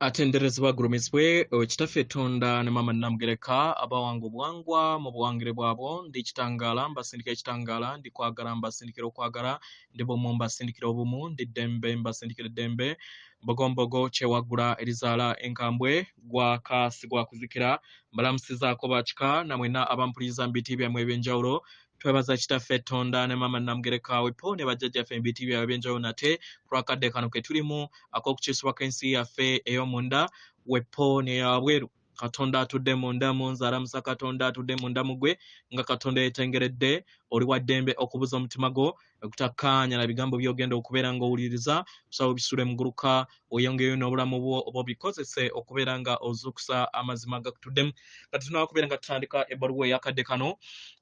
atenderezebwa gurumizibwe ekitaffe Tonda ne mama Namugereka abawangu bwangwa mu buwangire bwabo ndi kitangala mbasindika ekitangala ndi kwagala mbasindikira okwagala ndi bumu mbasindikira obumu ndi ddembe mbasindikira ddembe mbogombogo kyewagula erizaala enkambwe gwaka sigwa kuzikira mbalamusizaako bakika namwena abampuliriza mu biti byammwe ebyenjawulo twebaza kitaffe Tonda ne mama Namugereka wepo ne bajjajjaffe mu biti byabwe ebyenjawulo nate kulwakadde kano ke tulimu ak'okukyusibwako ensi yaffe ey'omunda wepo ne yabweru Katonda atudde munda mu nzaalamusa Katonda atudde munda mu gwe nga Katonda yeetengeredde oli wa ddembe okubuza omutima gwo okutakkaanya na bigambo by'ogenda okubeera ng'owuliriza kusaba obisule muguluka oyongeyo n'obulamu bwo oba obikozese okubeera nga ozuukusa amazima gakutuddemu kati tunaba kubeera nga tutandika ebbaluwa ey'akadde kano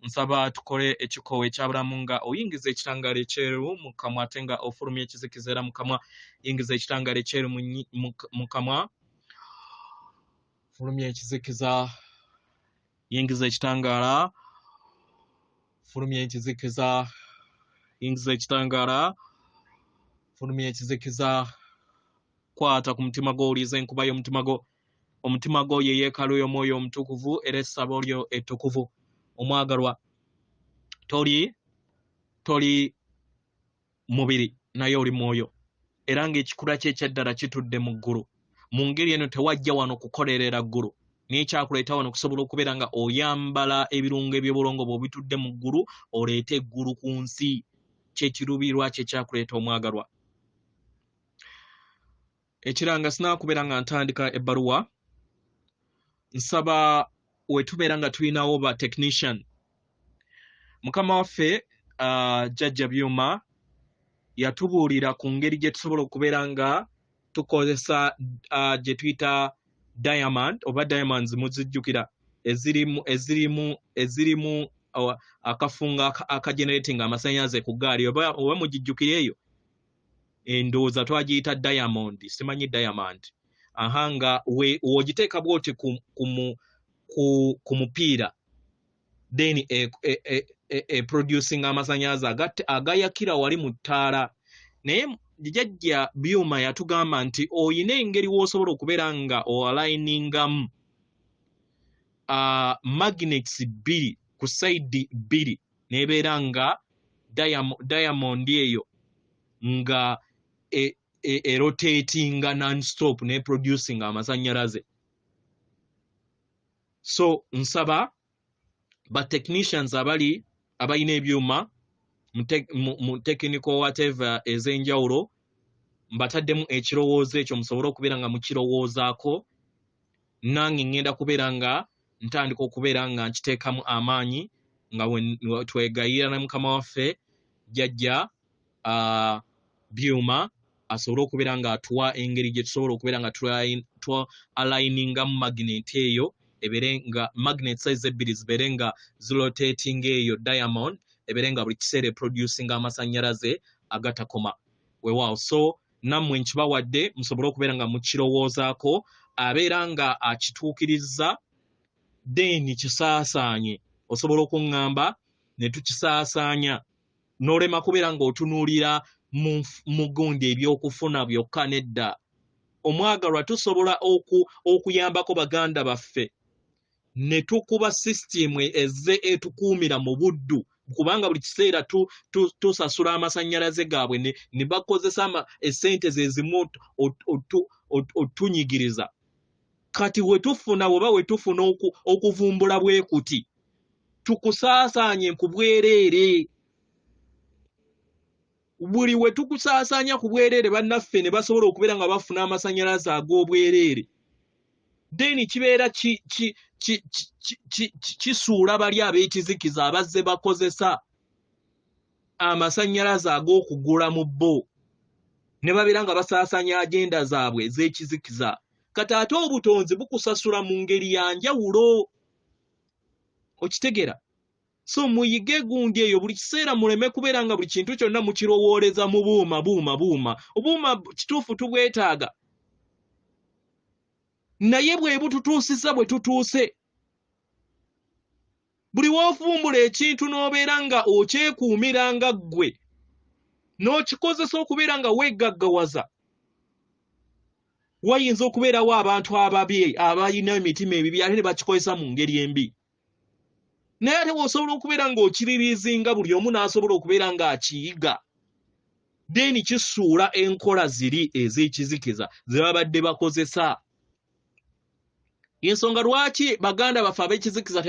nsaba tukole ekikoowo ekyabulamu nga oyingiza ekitangaala ekyeru mu kamwa ate nga ofulumya ekizikiza era mu kamwa yingiza ekitangaala ekyeru mu kamwa fulumya ekizikiza yingiza ekitangaala fulumya ekizikiza yingiza ekitangaala fulumya ekizikiza kwata ku mutima gwo owuliza enkuba y'omutima gwo ye yeekaalu y'omwoyo omutukuvu era essabo lyo ettukuvu omwagalwa toli mubiri naye oli mwoyo era ng'ekikula kye ekyaddala kitudde mu ggulu mu ngeri eno tewajja wano kukolerera ggulu naye kyakuleeta wano kusobola okubeera nga oyambala ebirungo eby'obulongo bw'obitudde mu ggulu oleete eggulu ku nsi kyekirubirwa kye kyakuleeta omwagalwa ekiranga sinaba kubeera nga ntandika ebbaluwa nsaba wetubeera nga tulinawo ba technician mukama waffe jjajja Byuma yatubuulira ku ngeri gye tusobola okubeera nga tukozesa gye tuyita diamond oba diamonds muzijjukira ezirimu akafunga akagenerating amasannyalaze ku gaali oba mugijjukira eyo endowooza twagiyita diamond simanyi diamond nga wogiteeka bwoti ku mupiira then producing amasannyalaze agayakira wali mu ttaala naye jjajja Byuma yatugamba nti oyina engeri w'osobola okubeera nga oaliningamu magnets bbiri ku side bbiri n'ebeera nga diamond eyo nga erotatinga non-stop ne producing amasannyalaze so nsaba ba technicians abalina ebyuma mu technical whatever ez'enjawulo mbataddemu ekirowoozo ekyo musobole okubeera nga mukirowoozaako nange ngenda kubeera nga ntandika okubeera nga nkiteekamu amaanyi nga twegayira ne mukama waffe jjajja Byuma asobole okubeera nga atuwa engeri gye tusobola okubeera nga aliningamu magnet eyo ebeere nga magnet size ebbiri zibeere nga zirotating eyo diamond ebeere nga buli kiseera producing amasannyalaze agatakoma weewaawo so nammwe nkibawadde musobole okubeera nga mukirowoozaako abeera nga akituukiriza then kisaasaanye osobola okuŋŋamba ne tukisaasaanya n'olema kubeera ng'otunuulira mu gundi ebyokufuna byokka nedda omwagalwa tusobola okuyambako baganda baffe ne tukuba sisitimu ezze etukuumira mu buddu kubanga buli kiseera tusasula amasannyalaze gaabwe ne bakozesa essente zezimu otunyigiriza kati wetufuna okuvumbula bwe kuti tukusaasaanye ku bwereere buli we tukusaasaanya ku bwereere bannaffe ne basobola okubeera nga bafuna amasannyalaze ag'obwereere then kibeera kisuula bali ab'ekizikiza abazze bakozesa amasannyalaze ag'okugula mu bbo ne babeera nga basaasaanya agenda zaabwe ez'ekizikiza kati ate obutonzi bukusasula mu ngeri ya njawulo okitegera so muyige gundi eyo buli kiseera muleme kubeera nga buli kintu kyonna mukirowooleza mu obuuma kituufu tubwetaaga naye bwe bututuusisa bwe tutuuse buli woofumbula ekintu n'obeera nga okyekuumira nga ggwe n'okikozesa okubeera nga weegaggawaza wayinza okubeerawo abantu ababi abalina emitima emibi ate ne bakikozesa mu ngeri embi. Naye ate bw'osobola okubeera ng'okiririizinga buli omu n'asobola okubeera ng'akiyiga, then kisuula enkola ziri ez'ekizikiza ze babadde bakozesa. Ensonga lwaki baganda baffe ab'ekizikiza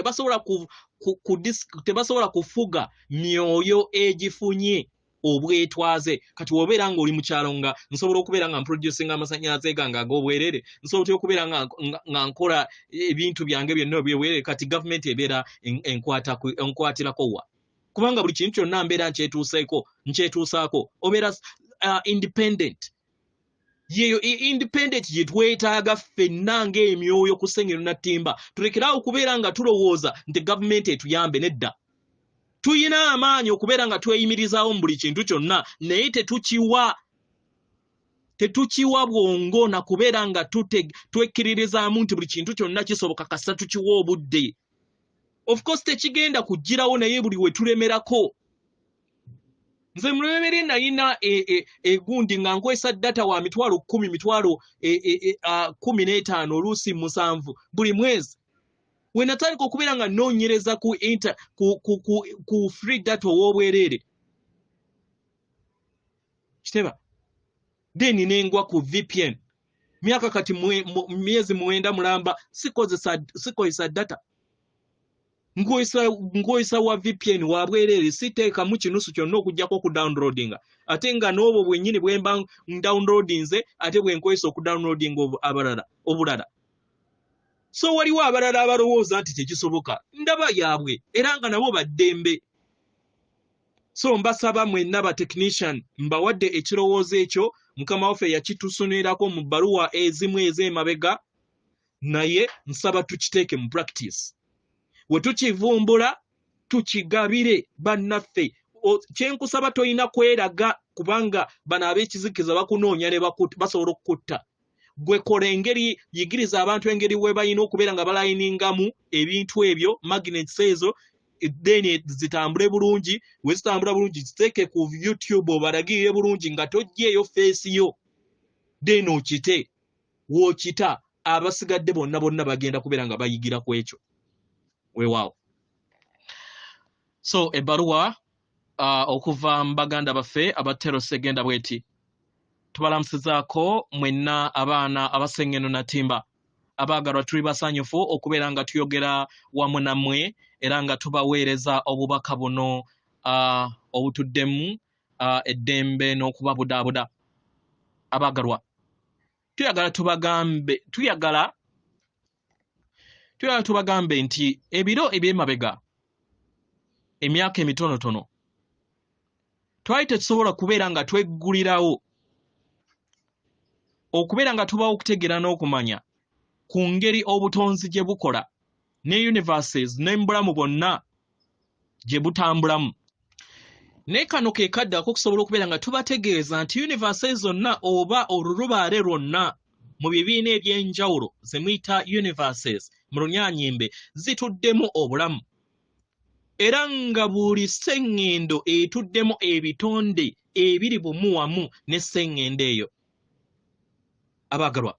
tebasobola kufuga myoyo egifunye obwetwaze. Kati wobeera ng'oli mu kyalo nga nsobola okubeera nga mproducinga amasannyalaze gange ag'obwerere, nsobola okubeera nga nkola ebintu byange byonna ebyobwerere, kati gavumenti ebeera enkwatirako wa? Kubanga buli kintu kyonna mbeera nkyetuusaako. Obeera independent. Yeyo independent yetwetaaga ffenna ng'emyoyo ku Ssengero Nattimba. Tulekeraawo okubeera nga tulowooza nti gavumenti etuyambe, nedda. Tuyina amaanyi okubeera nga tweyimirizaawo mu buli kintu kyonna, naye tetukiwa bwongo na kubeera nga twekkiririzaamu nti buli kintu kyonna kisoboka kasita tukiwa obudde. Of course tekigenda kugirawo, naye buli we tulemerako. Nze mulebere nalina egundi nga nkozesa data wa mitwalo 10, mitwalo 15 oluusi 7 buli mwezi. We natandika okubeera nga nnoonyereza ku free data ow'obwereere. Kiteba. Then nengwa ku VPN. Myaka kati myezi 9 mulamba sikozesa data. Ngoyisa wa VPN wa bwereere siteekamu kinusu kyonna okujjako okudownloadinga. Ate nga n'obwo bwennyini bwemba downloadinze ate bwenkozesa okudownloadinga obulala. So waliwo abalala abalowooza nti tekisoboka. Ndaba yaabwe era nga nabo baddembe. So mbasaba mwenna ba technician mbawadde ekirowoozo ekyo, Mukama waffe yakitusunirako mu bbaluwa ezimu ez'emabega, naye nsaba tukiteeke mu practice. We tukivumbula tukigabire bannaffe. Kyenkusaba toyina kweraga kubanga bano ab'ekizikiza bakunoonya ne basobola okukutta. Gwe kola engeri, yigiriza abantu engeri we bayina okubeera nga balayiningamu ebintu ebyo, magnets ezo, then zitambule bulungi. We zitambula bulungi ziteeke ku YouTube obalagirire bulungi nga toggyeeyo face yo. Then okite, wookita, abasigadde bonna bagenda kubeera nga bayigira ku ekyo. Weewaawo. So ebbaluwa okuva mu baganda baffe aba Telosi egenda bweti. Tubalamusizaako mwenna abaana abaSengeno Nattimba. Abaagalwa tuli basanyufu okubeera nga tuyogera wamu nammwe era nga tubaweereza obubaka buno obutuddemu eddembe n'okubabudaabuda. Abaagalwa tuyagala tubagambe nti ebiro eby'emabega, emyaka emitonotono, twali tetusobola kubeera nga tweggulirawo okubeera nga tubawo okutegeera n'okumanya ku ngeri obutonzi gye bukola ne universes n'embulamu bwonna gye butambulamu. Naye kano ke kaddako okusobola okubeera nga tubategeeza nti universes zonna oba olulubaale lwonna mu bibiina eby'enjawulo ze muyita universes mu Lunyaanyimbe zituddemu obulamu. Era nga buli sseŋŋendo etuddemu ebitonde ebiri bumu wamu ne sseŋŋendo eyo. Abaagalwa,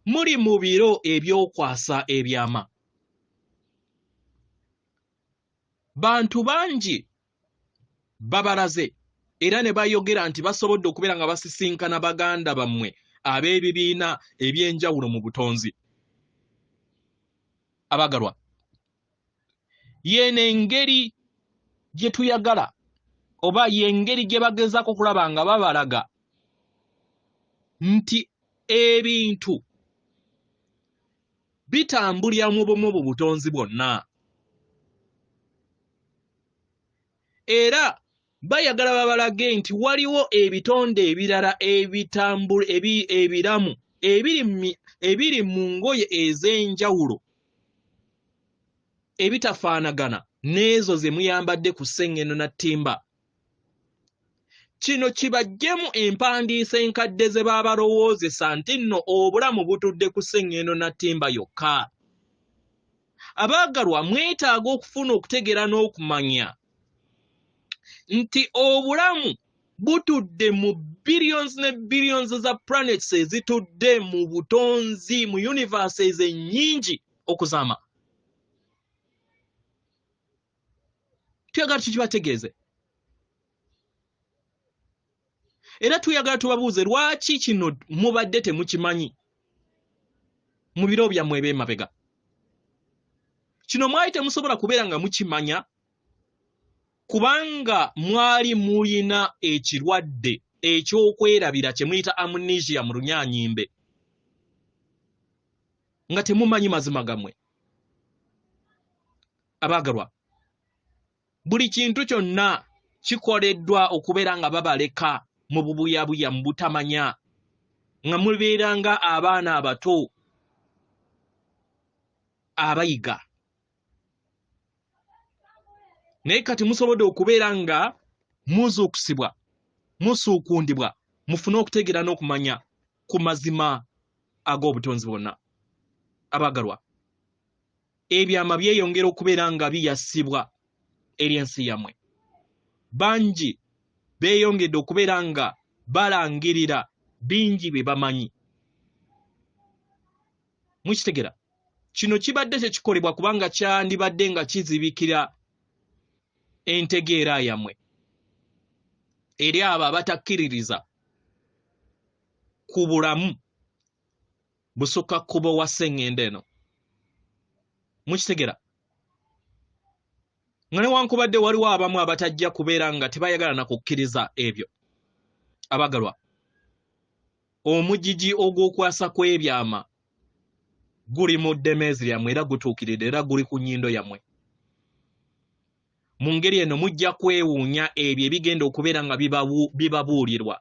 muli mu biro eby'okwasa ebyama. Bantu bangi babalaze era ne bayogera nti basobodde okubeera nga basisinkana baganda bammwe ab'ebibiina eby'enjawulo mu butonzi. Abaagalwa, yene engeri gye tuyagala oba yengeri gye bagezaako okulaba nga babalaga nti ebintu bitambulira mu bumu bu butonzi bwonna. Era bayagala babalage nti waliwo ebitonde ebirala ebiramu ebiri mu ngoye ez'enjawulo ebitafaanagana n'ezo ze muyambadde ku Ssengeno Nattimba. Kino kibajjemu empandiisa enkadde ze baabalowoozesa nti nno obulamu butudde ku Ssengeno Nattimba yokka. Abaagalwa, mwetaaga okufuna okutegeera n'okumanya nti obulamu butudde mu billions ne billions za planets ezitudde mu butonzi mu universes ennyingi okuzaama. Tuyagala tukibategeeze. Era tuyagala tubabuuze lwaki kino mubadde temukimanyi mu biro byammwe eby'emabega. Kino mwali temusobola kubeera nga mukimanya kubanga mwali muyina ekirwadde eky'okwerabira kye muyita amnesia mu Lunyanyimbe nga temumanyi mazima gammwe. Abaagalwa, buli kintu kyonna kikoleddwa okubeera nga babaleka mu bubuyabuya mu butamanya nga mubeeranga abaana abato abayiga. Naye kati musobodde okubeera nga muzuukusibwa, musuukundibwa, mufune okutegeera n'okumanya ku mazima ag'obutonzi bwonna. Abaagalwa, ebyama byeyongera okubeera nga biyassibwa eri ensi yammwe. Bangi beeyongedde okubeera nga balangirira bingi bye bamanyi. Mukitegeera? Kino kibadde tekikolebwa kubanga kyandibadde nga kizibikira entegeera yammwe eri abo abatakkiririza ku bulamu busukka kkubo wa sseŋŋendo eno. Mukitegeera? Nga newankubadde waliwo abamu abatajja kubeera nga tebayagala na kukkiriza ebyo. Abaagalwa, omugigi ogw'okwasa kw'ebyama guli mu ddemeezi lyammwe era gutuukiridde era guli ku nnyindo yammwe. Mu ngeri eno mujja kwewuunya ebyo ebigenda okubeera nga bibabuulirwa.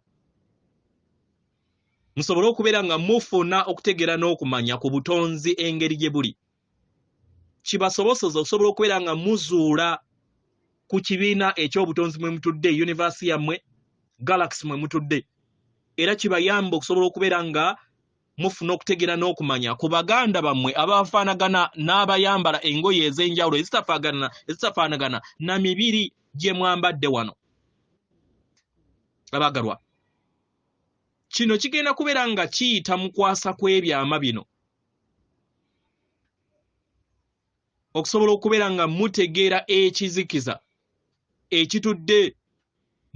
Musobole okubeera nga mufuna okutegeera n'okumanya ku butonzi engeri gye buli. Kibasoboseza okusobola okubeera nga muzuula ku kibiina eky'obutonzi mwe mutudde, universe yammwe, galaxy mwe mutudde. Era kibayamba okusobola okubeera nga mufuna okutegeera n'okumanya ku baganda bammwe abafaanagana n'abayambala engoye ez'enjawulo ezitafaanagana na mibiri gye mwambadde wano. Abaagalwa, kino kigenda kubeera nga kiyita mu kwasa kw'ebyama bino okusobola okubeera nga mutegeera ekizikiza ekitudde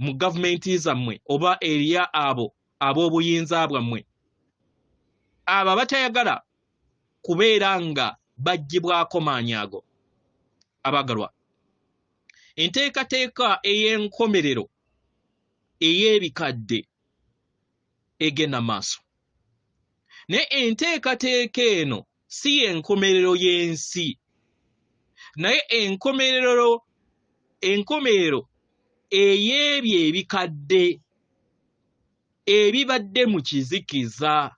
mu gavumenti zammwe oba eriya abo ab'obuyinza bwammwe, abo abatayagala kubeera nga baggyibwako maanyi ago. Abaagalwa, enteekateeka ey'enkomerero ey'ebikadde egenda maaso. Naye enteekateeka eno si y'enkomerero y'ensi, naye enkomerero ey'ebyo ebikadde ebibadde mu kizikiza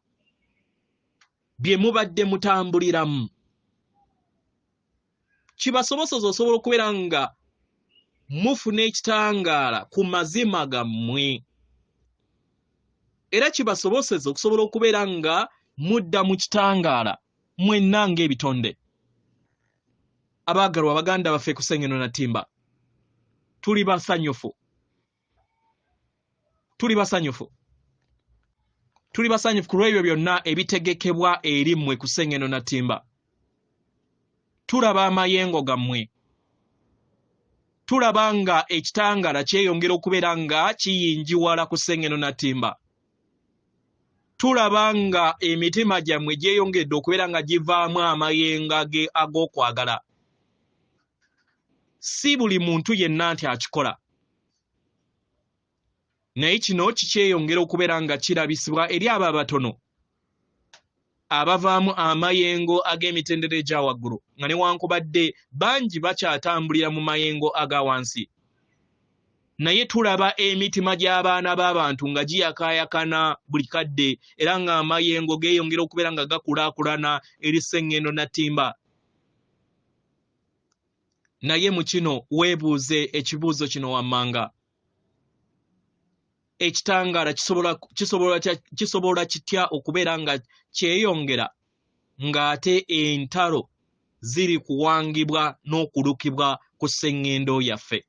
bye mubadde mutambuliramu. Kibasoboseza osobola okubeera nga mufuna ekitangaala ku mazima gammwe. Era kibasoboseza okusobola okubeera nga mudda mu kitangaala mwenna ng'ebitonde. Abaagalwa, baganda baffe ku Sseŋŋendo Natimba, tuli basanyufu. Tuli basanyufu ku lw'ebyo byonna ebitegekebwa eri mmwe ku Sseŋŋendo Natimba. Tulaba amayengo gammwe. Tulaba nga ekitangaala kyeyongera okubeera nga kiyinjiwala ku Sseŋŋendo Natimba. Tulaba nga emitima gyammwe gyeyongedde okubeera nga givaamu amayengo ag'okwagala. Si buli muntu yenna nti akikola. Naye kino kikyeyongera okubeera nga kirabisibwa eri abo abatono abavaamu amayengo ag'emitendera egya waggulu, nga newankubadde bangi bakyatambulira mu mayengo aga wansi. Naye tulaba emitima gy'abaana b'abantu nga giyakaayakana buli kadde era nga amayengo geeyongera okubeera nga gakulaakulana eri Sseŋŋendo Natimba. Naye mu kino weebuuze ekibuuzo kino wammanga. Ekitangaala kisobola kitya okubeera nga kyeyongera ng'ate entalo ziri kuwangibwa n'okulukibwa ku sseŋŋendo yaffe?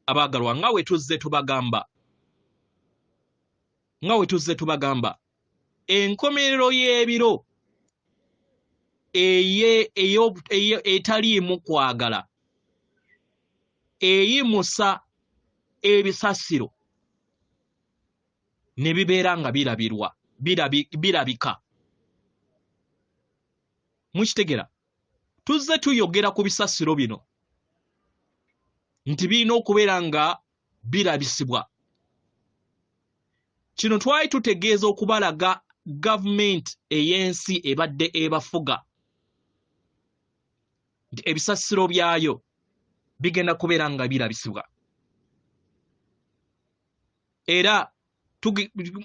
Abaagalwa, nga we tuzze tubagamba nga we tuzze tubagamba enkomerero y'ebiro etaliimu kwagala eyimusa ebisasiro ne bibeera nga birabika. Mukitegera tuzze tuyogera ku bisasiro bino nti birina okubeera nga birabisibwa. Kino twali tutegeeza okubalaga gavumenti ey'ensi ebadde ebafuga nti ebisasiro byayo bigenda kubeera nga birabisibwa, era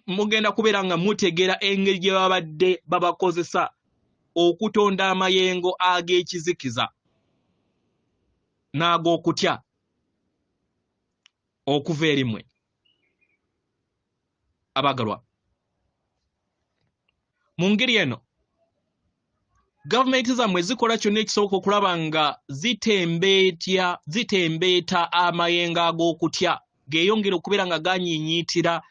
mugenda kubeera nga mutegeera engeri gye babadde babakozesa okutonda amayengo ag'ekizikiza n'ag'okutya okuva erimwe. Abagalwa, mu ngeri eno gavumenti zammwe zikola kyonna ekisoboka okulaba nga zitembeeta amayengo ag'okutya geeyongera okubeera nga ganyiinyiitira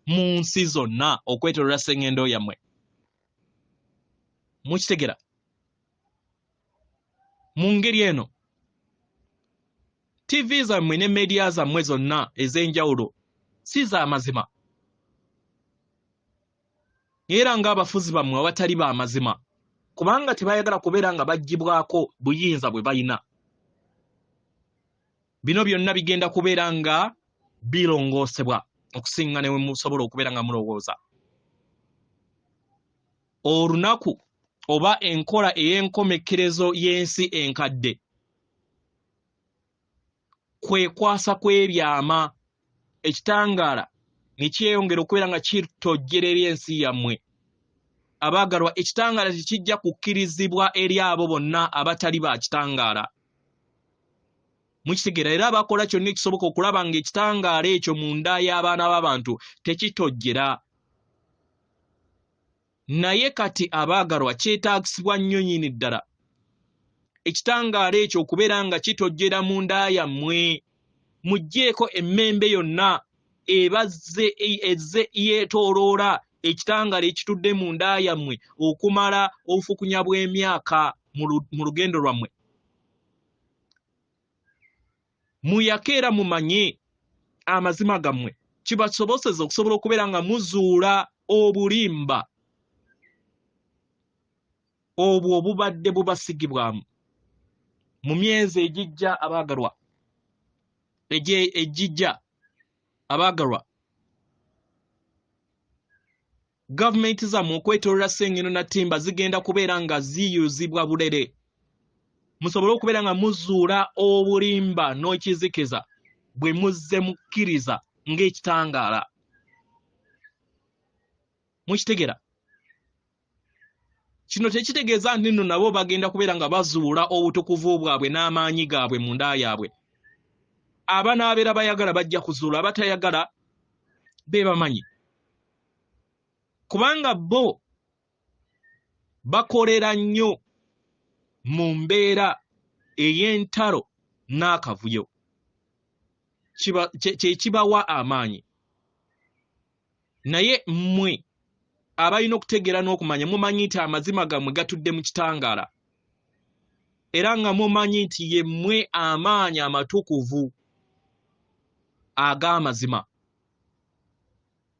mu nsi zonna okwetooloola sseŋŋendo yammwe. Mukitegera mu ngeri eno TV zammwe ne media zammwe zonna ez'enjawulo si za mazima, era ng'abafuzi bammwe abatali ba mazima, kubanga tebayagala kubeera nga baggyibwako buyinza bwe balina. Bino byonna bigenda kubeera nga birongoosebwa okusinga ne we musobola okubeera nga mulowooza. Olunaku oba enkola ey'enkomekerezo y'ensi enkadde kwekwasa kw'ebyama, ekitangaala ne kyeyongera okubeera nga kitojjerera ensi yammwe. Abaagalwa, ekitangaala tekijja kukkirizibwa eri abo bonna abatali ba kitangaala. Mukitegeera, era abakola kyonna ekisoboka okulaba nga ekitangaala ekyo mu nda y'abaana b'abantu tekitojjera. Naye kati abaagalwa, kyetaagisibwa nnyo nnyini ddala ekitangaala ekyo okubeera nga kitojjera mu nda yammwe. Muggyeko emmembe yonna ezze yeetooloola ekitangaala ekitudde mu nda yammwe okumala obufukunya bw'emyaka mu lugendo lwammwe. Muyake era mumanye amazima gammwe kibasoboseza okusobola okubeera nga muzuula obulimba obwo obubadde bubasigibwamu mu myezi egijja. Abaagalwa, ejijja abaagalwa, gavumenti zammwe okwetooloola sseŋŋendo na ttimba zigenda kubeera nga ziyuzibwa bulere, musobole okubeera nga muzuula obulimba n'ekizikiza bwe muzze mukkiriza ng'ekitangaala. Mukitegera, kino tekitegeeza nti nno nabo bagenda kubeera nga bazuula obutukuvu bwabwe n'amaanyi gaabwe mu nda yaabwe. Abanaabeera bayagala bajja kuzuula, abatayagala beebamanyi, kubanga bo bakolera nnyo mu mbeera ey'entalo n'akavuyo, kye kibawa amaanyi. Naye mmwe abalina okutegeera n'okumanya, mumanyi nti amazima gammwe gatudde mu kitangaala, era nga mumanyi nti ye mmwe amaanyi amatukuvu ag'amazima.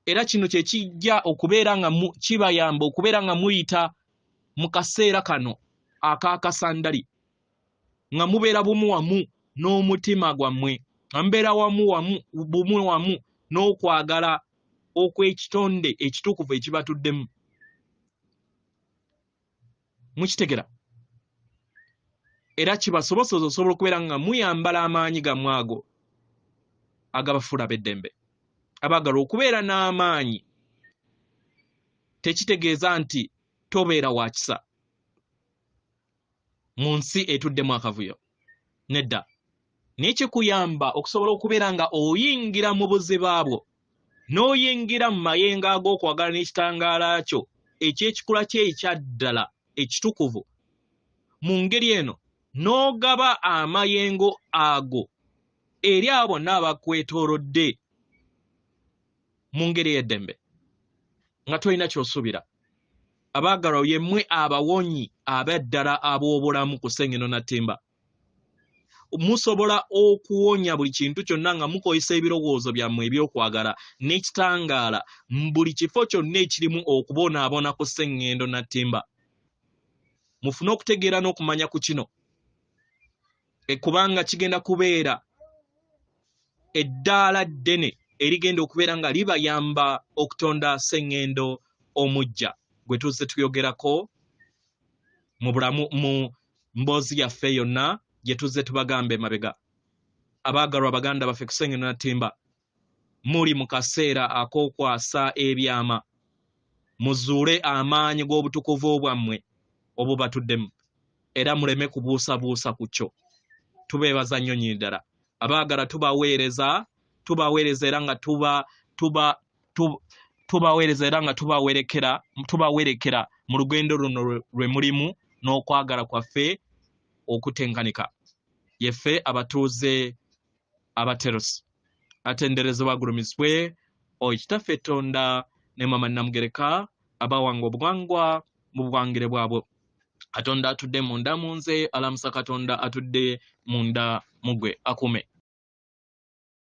Era kino kye kijja okubeera nga kibayamba okubeera nga muyita mu kaseera kano ak'akasandali, nga mubeera bumu wamu n'omutima gwammwe, nga mubeera bumu wamu n'okwagala okw'ekitonde ekitukuvu ekibatuddemu. Mukitegera, era kibasoboseza osobola okubeera nga muyambala amaanyi gammwe ago agabafuula b'eddembe. Abaagalwa, okubeera n'amaanyi tekitegeeza nti tobeera wa kisa mu nsi etuddemu akavuyo, nedda. Naye kikuyamba okusobola okubeera nga oyingira mu buziba bwo, n'oyingira mu mayengo ag'okwagala n'ekitangaala kyo eky'ekikula kye ekyaddala ekitukuvu. Mu ngeri eno n'ogaba amayengo ago eri abo bonna abakwetoolodde mu ngeri y'eddembe. nga tolina ky'osuubira. Abaagalwa yemmwe abawonyi ab'eddala ab'obulamu ku Ssengeno Nattimba. Musobola okuwonya buli kintu kyonna nga mukozesa ebirowoozo byammwe ebyokwagala n'ekitangaala buli kifo kyonna ekirimu okubonaabona ku Ssengendo Nattimba. Mufune okutegeera n'okumanya ku kino kubanga kigenda kubeera eddaala ddene erigenda okubeera nga libayamba okutonda Ssengendo omuggya gwe tuzze tuyogerako mu bulamu mu mboozi yaffe yonna gye tuzze tubagambe mabega. Abaagalwa baganda baffe ku Ssengendo Nattimba, muli mu kaseera ak'okwasa ebyama, muzuule amaanyi g'obutukuvu bwammwe obubatuddemu era muleme kubuusabuusa ku kyo. Tubeebaza nnyo nnyini ddala. Abaagala tubaweereza era nga tubaweereza era nga tubawerekera mu lugendo luno lwe mulimu n'okwagala kwaffe okutenkanika. Yeffe abatuuze aba Telosi, atenderezebwa agulumizibwe Kitaffe Tonda ne Mama Namugereka abawanga obuwangwa mu buwangire bwabwe. Katonda atudde munda mu nze, alamusa Katonda atudde munda mu gwe akume.